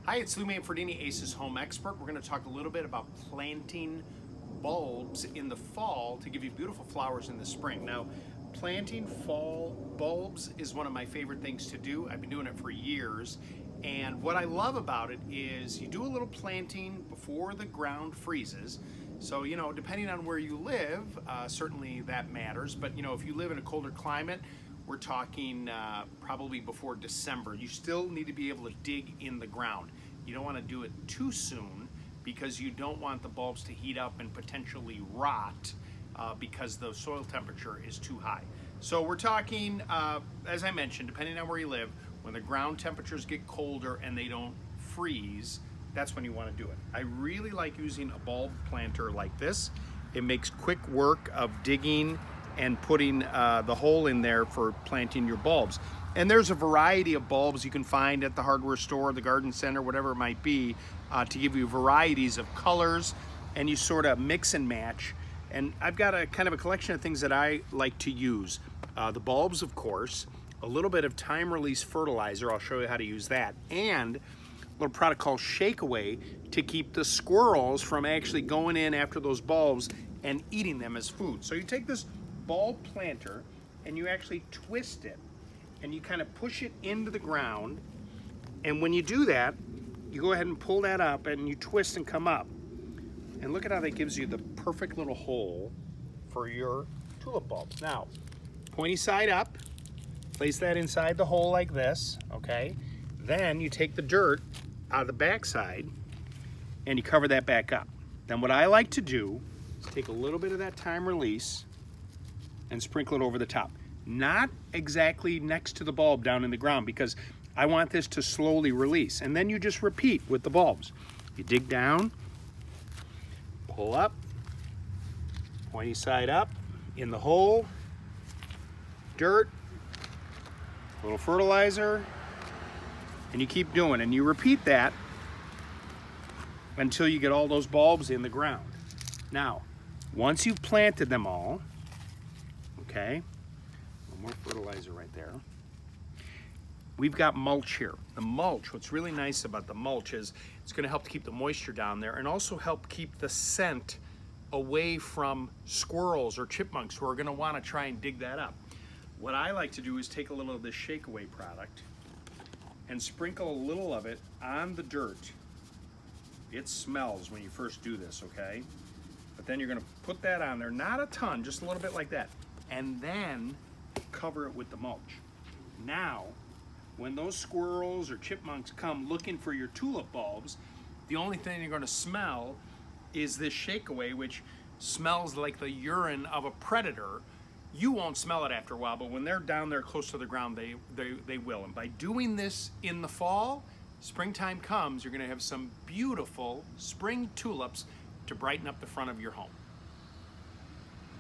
Hi, it's Lou Manfredini, Ace's Home Expert. We're going to talk a little bit about planting bulbs in the fall to give you beautiful flowers in the spring. Now, planting fall bulbs is one of my favorite things to do. I've been doing it for years. And what I love about it is you do a little planting before the ground freezes. So, depending on where you live, certainly that matters. But, if you live in a colder climate, we're talking probably before December. You still need to be able to dig in the ground. You don't want to do it too soon because you don't want the bulbs to heat up and potentially rot because the soil temperature is too high. So we're talking, as I mentioned, depending on where you live, when the ground temperatures get colder and they don't freeze, that's when you want to do it. I really like using a bulb planter like this. It makes quick work of digging and putting the hole in there for planting your bulbs. And there's a variety of bulbs you can find at the hardware store, the garden center, whatever it might be, to give you varieties of colors, and you sort of mix and match. And I've got a kind of a collection of things that I like to use. The bulbs, of course, a little bit of time-release fertilizer, I'll show you how to use that, and a little product called Shake Away to keep the squirrels from actually going in after those bulbs and eating them as food. So you take this bulb planter and you actually twist it and you kind of push it into the ground, and when you do that you go ahead and pull that up and you twist and come up, and look at how that gives you the perfect little hole for your tulip bulbs. Now, pointy side up, place that inside the hole like this, okay? Then you take the dirt out of the back side and you cover that back up. Then what I like to do is take a little bit of that time release and sprinkle it over the top. Not exactly next to the bulb down in the ground, because I want this to slowly release. And then you just repeat with the bulbs. You dig down, pull up, pointy side up, in the hole, dirt, a little fertilizer, and you keep doing, and you repeat that until you get all those bulbs in the ground. Now, once you've planted them all, okay, one more fertilizer right there. We've got mulch here. The mulch, what's really nice about the mulch is it's going to help to keep the moisture down there and also help keep the scent away from squirrels or chipmunks who are going to want to try and dig that up. What I like to do is take a little of this Shake Away product and sprinkle a little of it on the dirt. It smells when you first do this, okay? But then you're going to put that on there, not a ton, just a little bit like that, and then cover it with the mulch. Now, when those squirrels or chipmunks come looking for your tulip bulbs, the only thing you're going to smell is this Shake Away, which smells like the urine of a predator. You won't smell it after a while, but when they're down there close to the ground, they will. And by doing this in the fall, springtime comes, you're going to have some beautiful spring tulips to brighten up the front of your home.